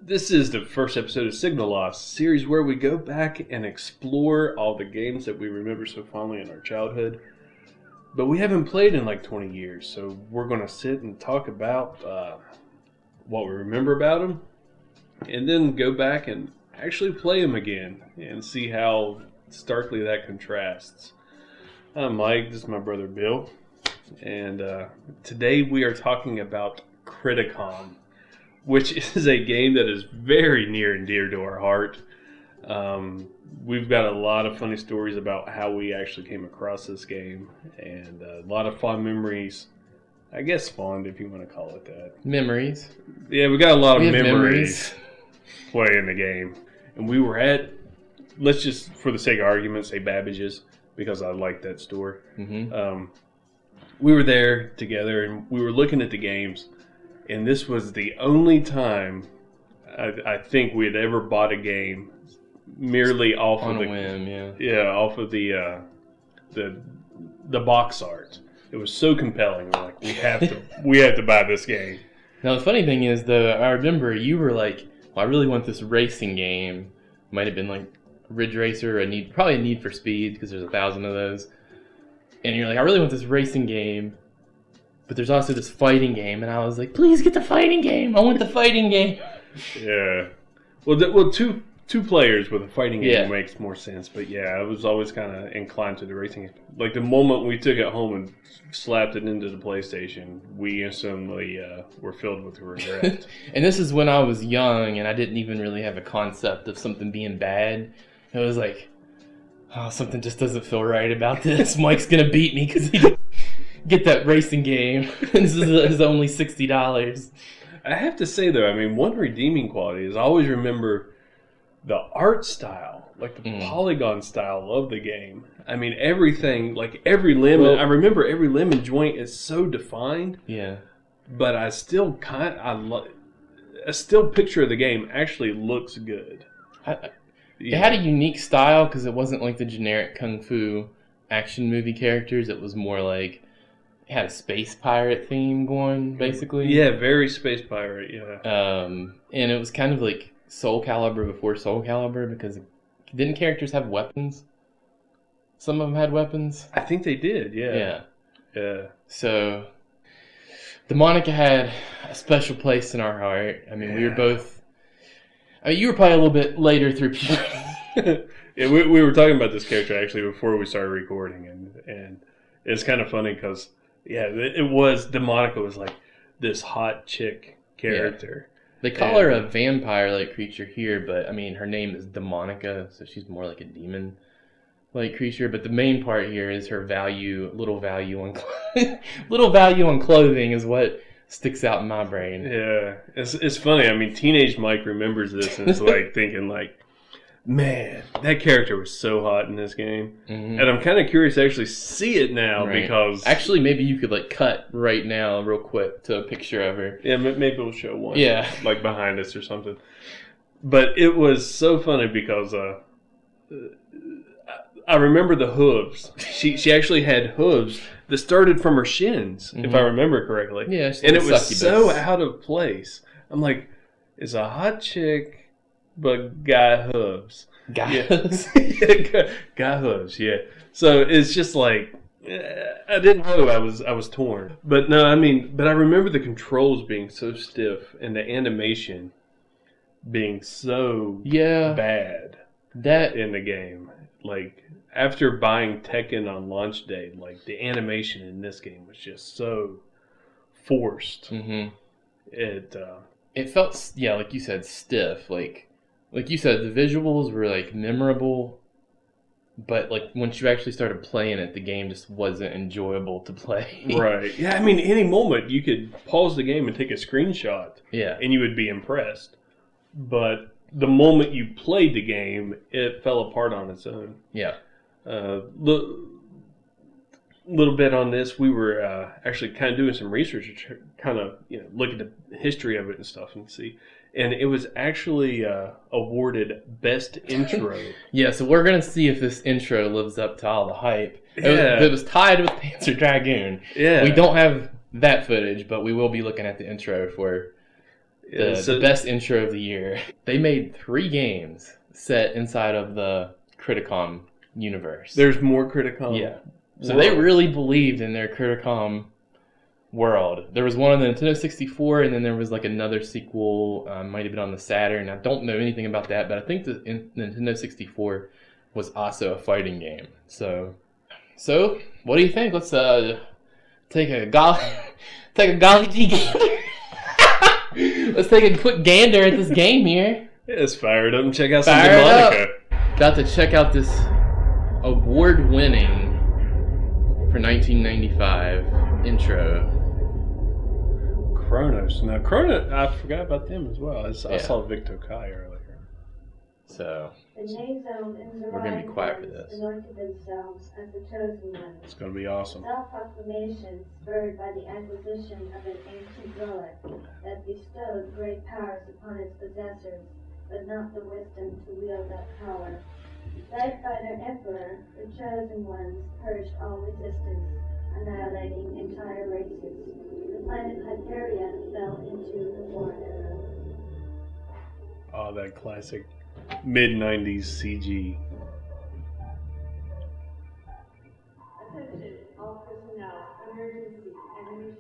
This is the first episode of Signal Loss, a series where we go back and explore all the games that we remember so fondly in our childhood. But we haven't played in like 20 years, so we're going to sit and talk about what we remember about them, and then go back and actually play them again and see how starkly that contrasts. I'm Mike, this is my brother Bill, and today we are talking about Criticom, which is a game that is very near and dear to our heart. We've got a lot of funny stories about how we actually came across this game, and a lot of fond memories. I guess fond, if you want to call it that. Memories. Yeah, we got a lot of memories playing the game. And we were at, let's just, for the sake of argument, say Babbage's, because I like that store. Mm-hmm. We were there together, and we were looking at the games. And this was the only time I think we had ever bought a game merely off on of a whim, off of the box art. It was so compelling. We're like, we have to buy this game. Now the funny thing is, though, I remember you were like, well, I really want this racing game. Might have been like Ridge Racer, or probably a Need for Speed, because there's 1,000 of those. And you're like, I really want this racing game. But there's also this fighting game, and I was like, please get the fighting game. I want the fighting game. Yeah. Well, two players with a fighting game makes more sense. But yeah, I was always kind of inclined to the racing game. Like the moment we took it home and slapped it into the PlayStation, we instantly were filled with regret. And this is when I was young, and I didn't even really have a concept of something being bad. It was like, oh, something just doesn't feel right about this. Mike's going to beat me because he get that racing game. This is only $60. I have to say, though, I mean, one redeeming quality is I always remember the art style, like the polygon style of the game. I mean, everything, like every limb, I remember every limb and joint is so defined. Yeah. But I still picture of the game actually looks good. It had a unique style because it wasn't like the generic kung fu action movie characters. It was more like, it had a space pirate theme going, basically. Yeah, very space pirate, yeah. And it was kind of like Soul Calibur before Soul Calibur, because didn't characters have weapons? Some of them had weapons? I think they did, yeah. Yeah. So, Demonica had a special place in our heart. I mean, we were both... I mean, you were probably a little bit later through puberty. Yeah, we were talking about this character, actually, before we started recording, and it's kind of funny because... Yeah, Demonica was like this hot chick character. Yeah. They call her a vampire-like creature here, but I mean, her name is Demonica, so she's more like a demon-like creature. But the main part here is her little value on clothing is what sticks out in my brain. Yeah, it's funny. I mean, teenage Mike remembers this and is like thinking like, man, that character was so hot in this game. Mm-hmm. And I'm kind of curious to actually see it now because... Actually, maybe you could like cut right now real quick to a picture of her. Yeah, maybe we'll show one. Yeah. Like behind us or something. But it was so funny because I remember the hooves. She actually had hooves that started from her shins, if I remember correctly. Yeah. And it was so out of place. I'm like, it's a hot chick... But guy hooves. Guy hooves? Guy hooves, yeah. So it's just like, I didn't know I was torn. But no, I mean, but I remember the controls being so stiff and the animation being so bad in the game. Like, after buying Tekken on launch day, like, the animation in this game was just so forced. Mm-hmm. It felt, like you said, stiff. Like you said, the visuals were, like, memorable, but, like, once you actually started playing it, the game just wasn't enjoyable to play. Right. Yeah, I mean, any moment you could pause the game and take a screenshot. Yeah. And you would be impressed. But the moment you played the game, it fell apart on its own. Yeah. Little bit on this, we were actually kind of doing some research to kind of look at the history of it and stuff and see. And it was actually awarded Best Intro. Yeah, so we're going to see if this intro lives up to all the hype. Yeah. It was tied with Panzer Dragoon. Yeah. We don't have that footage, but we will be looking at the intro for the best intro of the year. They made 3 games set inside of the Criticom universe. There's more Criticom. Yeah. So they really believed in their Criticom world. There was one on the Nintendo 64, and then there was like another sequel, might have been on the Saturn. I don't know anything about that, but I think the Nintendo 64 was also a fighting game. So what do you think? Let's take a golly gander. Let's take a quick gander at this game here. Yeah, let's fire it up and check out some Demonica. About to check out this award-winning for 1995 intro. Kronos. Now, Kronos, I forgot about them as well. I saw Vic Tokai earlier. So, we're going to be quiet for this. Themselves as the chosen ones. It's going to be awesome. Self-proclamation spurred by the acquisition of an ancient relic that bestowed great powers upon its possessors, but not the wisdom to wield that power. Led by their emperor, the chosen ones purged all resistance, annihilating entire races. The planet Hyperia fell into the war era. Oh, that classic mid-90s CG.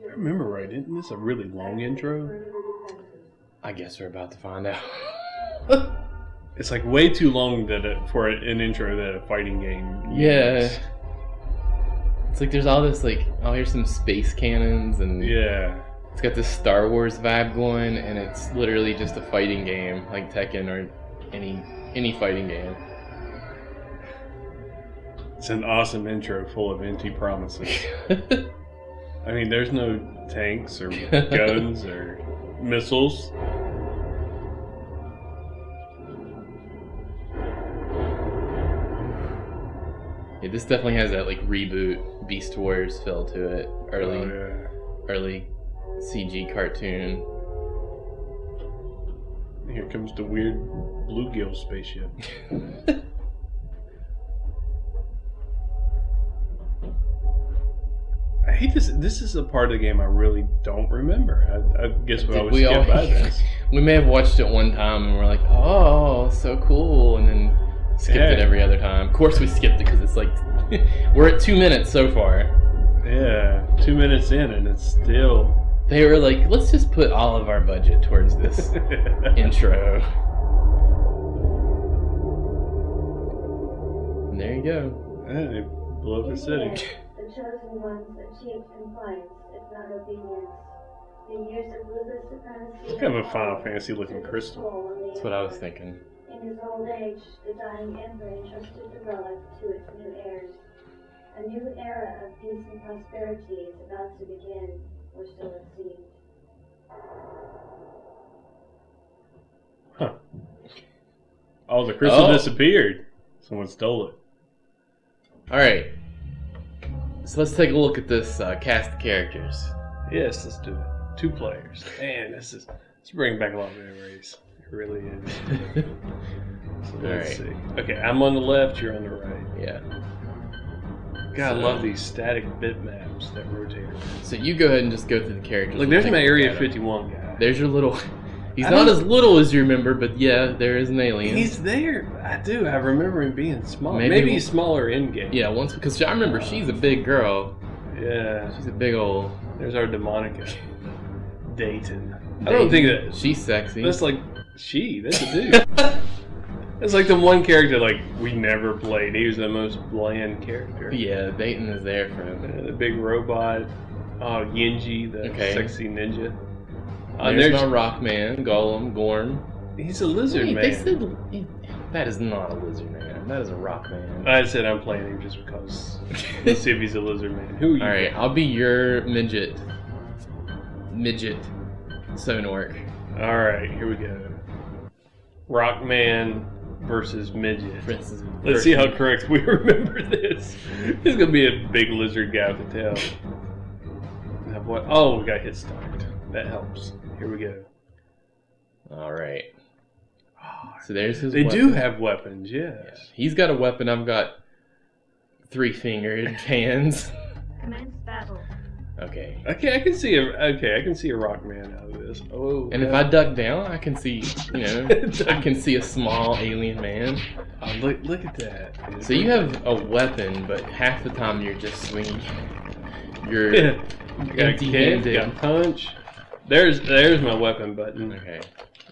I remember right, isn't this a really long intro? I guess we're about to find out. It's like way too long for an intro that a fighting game uses. Yeah. It's like there's all this like, oh, here's some space cannons and yeah. It's got this Star Wars vibe going, and it's literally just a fighting game like Tekken or any fighting game. It's an awesome intro full of empty promises. I mean, there's no tanks or guns or missiles. Yeah, this definitely has that like reboot Beast Wars feel to it. Early CG cartoon. Here comes the weird bluegill spaceship. I hate this. This is a part of the game I really don't remember. I guess we always skip by this. We may have watched it one time and we're like, oh, so cool, and then skipped it every other time. Of course we skipped it because it's like, we're at 2 minutes so far. Yeah, 2 minutes in and it's still... They were like, let's just put all of our budget towards this intro. And there you go. Yeah, they blew up the city. The chosen ones achieved compliance, if not obedience. The years of ruthless supremacy... It's kind of a Final Fantasy looking crystal. That's what I was thinking. In his old age, the dying emperor entrusted the relic to its new heirs. A new era of peace and prosperity is about to begin, or so it seemed. Huh. Oh, the crystal disappeared. Someone stole it. Alright. So let's take a look at this cast of characters. Yes, let's do it. 2 players. Man, it's bringing back a lot of memories. It really is. So let's see. Okay, I'm on the left, you're on the right. Yeah. God, I love these static bitmaps that rotate around. So you go ahead and just go through the characters. Look, there's my Area 51 guy. There's your little... He's not as little as you remember, but yeah, there is an alien. He's there. I do. I remember him being small. Maybe he's smaller in-game. Yeah, because I remember she's a big girl. Yeah. She's a big old... There's our Demonica. Dayton. I don't think that... She's sexy. That's like... That's a dude. It's like the one character like we never played. He was the most bland character. Yeah, Dayton is there for him. The big robot. Oh, Yinji, the sexy ninja. There's my Rockman, Golem, Gorm. He's a lizard man. They said that is not a lizard man. That is a Rockman. I said I'm playing him just because. Let's see if he's a lizard man. Who are you? All right, I'll be your midget Sonork. All right, here we go. Rockman versus midget. Let's see how correct we remember this. He's gonna be a big lizard guy with a tail. Now what? Oh, we got hit start. That helps. Here we go. All right. So there's his. They do have weapons, yes. Yeah. He's got a weapon. I've got 3-fingered hands. Commence battle. Okay. Okay, I can see a rock man out of this. Oh. And if I duck down, I can see, I can see a small alien man. Oh, look at that. So you have a weapon, but half the time you're just swinging. You're empty-handed. Got punch. There's my weapon button. Okay.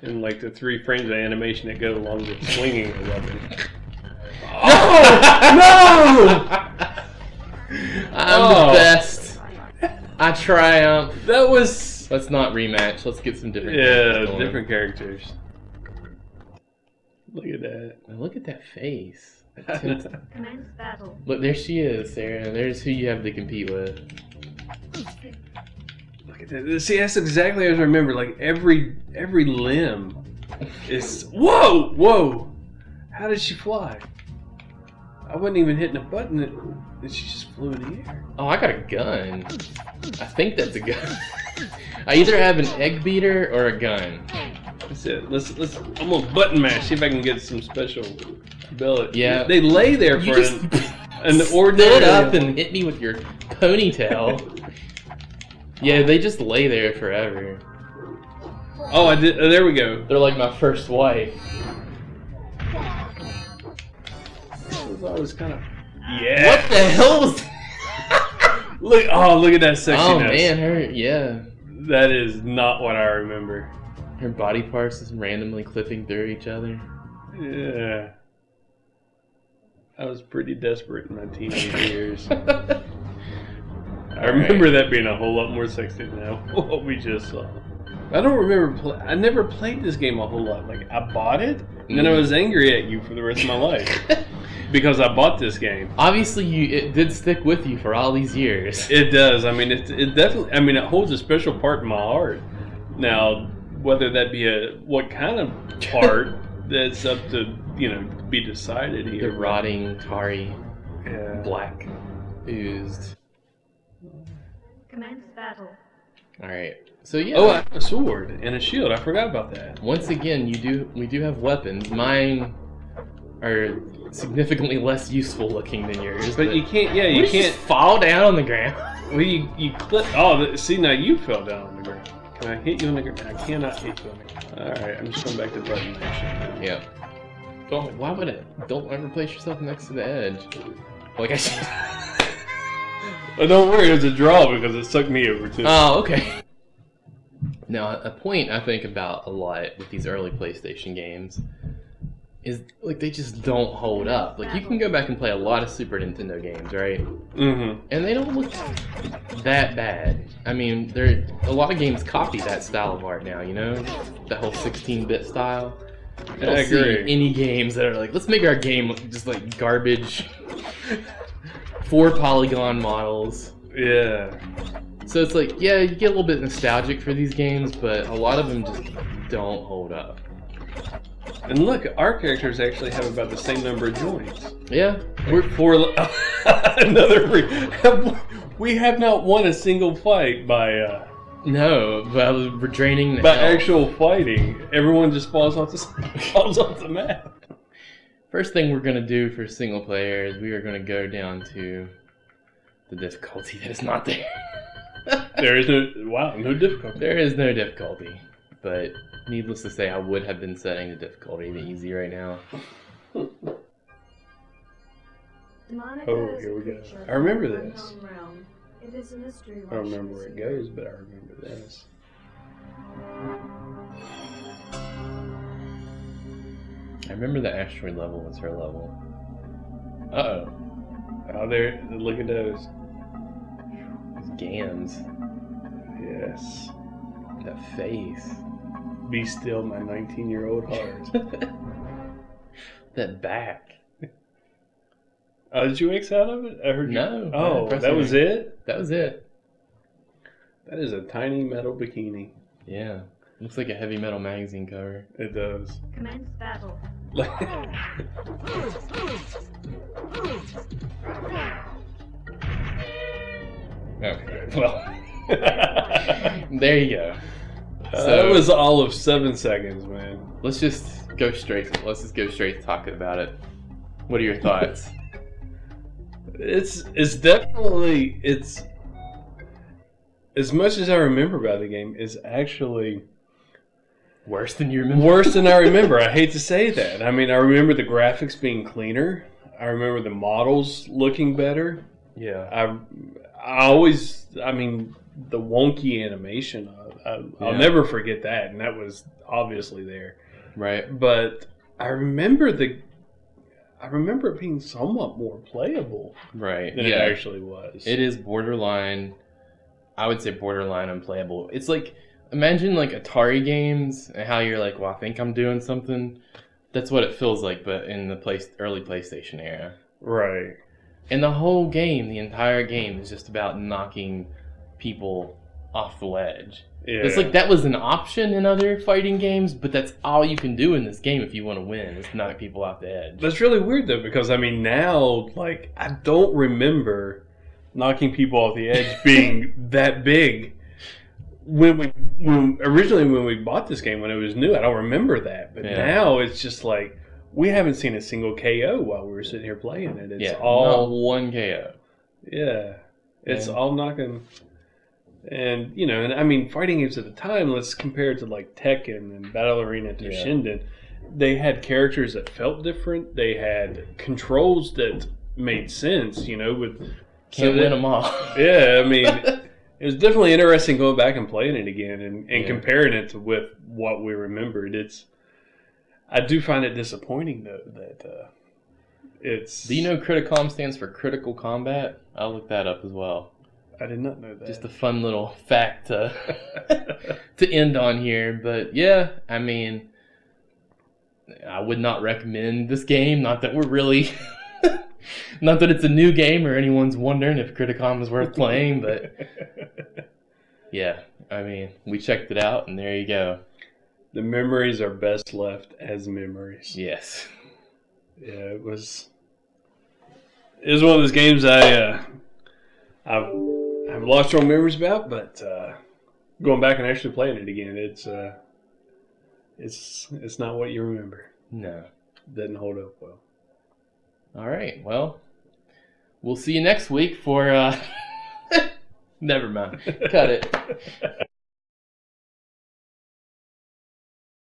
And like the 3 frames of animation that go along with swinging the weapon. Oh! I'm the best. I triumph. That was... Let's not rematch. Let's get some different characters going. Different characters. Look at that. Look at that face. Commence battle. Look, there she is, Sarah. There's who you have to compete with. Look at that. See, that's exactly as I remember. Like every limb is... Whoa! How did she fly? I wasn't even hitting a button and she just flew in the air. Oh, I got a gun. I think that's a gun. I either have an egg beater or a gun. That's it. Let's. I'm gonna button mash. See if I can get some special ability. Yeah. They lay there for an ordinary. Stood up and hit me with your ponytail. Yeah, they just lay there forever. Oh, I did. There we go. They're like my first wife. I was kind of. Yeah. What the hell was? Look at that sexiness. Oh man, yeah. That is not what I remember. Her body parts just randomly clipping through each other. Yeah. I was pretty desperate in my teenage years. I remember that being a whole lot more sexy than what we just saw. I don't remember. I never played this game a whole lot. Like, I bought it, and then I was angry at you for the rest of my life. Because I bought this game. Obviously, it did stick with you for all these years. It does. I mean, it definitely. I mean, it holds a special part in my heart. Now, whether that be what kind of part, that's up to be decided here. The rotting, tarry, black, oozed. Commence battle. All right. So yeah. Oh, a sword and a shield. I forgot about that. Once again, we do have weapons. Mine are significantly less useful looking than yours. But you can't. Yeah, you can't just fall down on the ground. Well, you clip. Oh, see, now you fell down on the ground. Can I hit you on the ground? I cannot hit you on the ground. All right, I'm just going back to button action. Yeah. Why would it? Don't ever place yourself next to the edge. Like I should. Oh, don't worry, it was a draw because it sucked me over too. Oh, okay. Now, a point I think about a lot with these early PlayStation games is like they just don't hold up. Like you can go back and play a lot of Super Nintendo games, right? Mm-hmm. And they don't look that bad. I mean, a lot of games copy that style of art now. The whole 16-bit style. I don't see any games that are like, let's make our game look just like garbage. 4 polygon models. Yeah. So it's like, yeah, you get a little bit nostalgic for these games, but a lot of them just don't hold up. And look, our characters actually have about the same number of joints. Yeah. We're we have not won a single fight by No, but we're draining the by health. actual fighting. Everyone just falls off the map. First thing we're gonna do for single player is we are gonna go down to the difficulty that is not there. There is no difficulty. There is no difficulty, but needless to say, I would have been setting the difficulty to easy right now. Oh, here we go. I remember this. It is a mystery. I don't remember where it goes, but I remember this. I remember the asteroid level was her level. Uh-oh. Oh, there. Look at those. Those gams. Yes. That face. Be still, my 19-year-old heart. That back. Oh, did you X out of it? I heard you. No. Oh, that was it? That was it. That is a tiny metal bikini. Yeah. Looks like a heavy metal magazine cover. It does. Commence battle. Okay. Well. There you go. So that was all of 7 seconds, man. Let's just go straight to talking about it. What are your thoughts? It's definitely as much as I remember about the game, is actually Worse than you remember? worse than I remember. I hate to say that. I mean, I remember the graphics being cleaner. I remember the models looking better. Yeah. I mean, the wonky animation, I'll Yeah. never forget that, and that was obviously there. Right. But I remember it being somewhat more playable Right. than it actually was. It is borderline. I would say borderline unplayable. It's like, imagine like Atari games and how you're like, well, I think I'm doing something. That's what it feels like, but in the early PlayStation era. Right. And the whole game, the entire game, is just about knocking people off the ledge. Yeah. It's like that was an option in other fighting games, but that's all you can do in this game if you want to win, is knock people off the edge. That's really weird though, because I mean now, like, I don't remember knocking people off the edge being that big. Originally when we bought this game, when it was new, I don't remember that. But now it's just like we haven't seen a single KO while we were sitting here playing it. It's all not one KO. Yeah, it's all knocking. And and I mean, fighting games at the time, let's compare it to like Tekken and Battle Arena to Shinden. They had characters that felt different. They had controls that made sense. Can't win them all. Yeah, I mean, it was definitely interesting going back and playing it again and comparing it with what we remembered. I do find it disappointing though that it's. Do you know Criticom stands for Critical Combat? I'll look that up as well. I did not know that. Just a fun little fact to end on here. But yeah, I mean, I would not recommend this game. Not that we're really, not that it's a new game or anyone's wondering if Criticom is worth playing, but yeah, I mean, we checked it out and there you go. The memories are best left as memories. Yes. Yeah, it was one of those games I've lost strong memories about, but going back and actually playing it again, it's not what you remember. No. Doesn't hold up well. All right. Well, we'll see you next week for. Never mind. Cut it.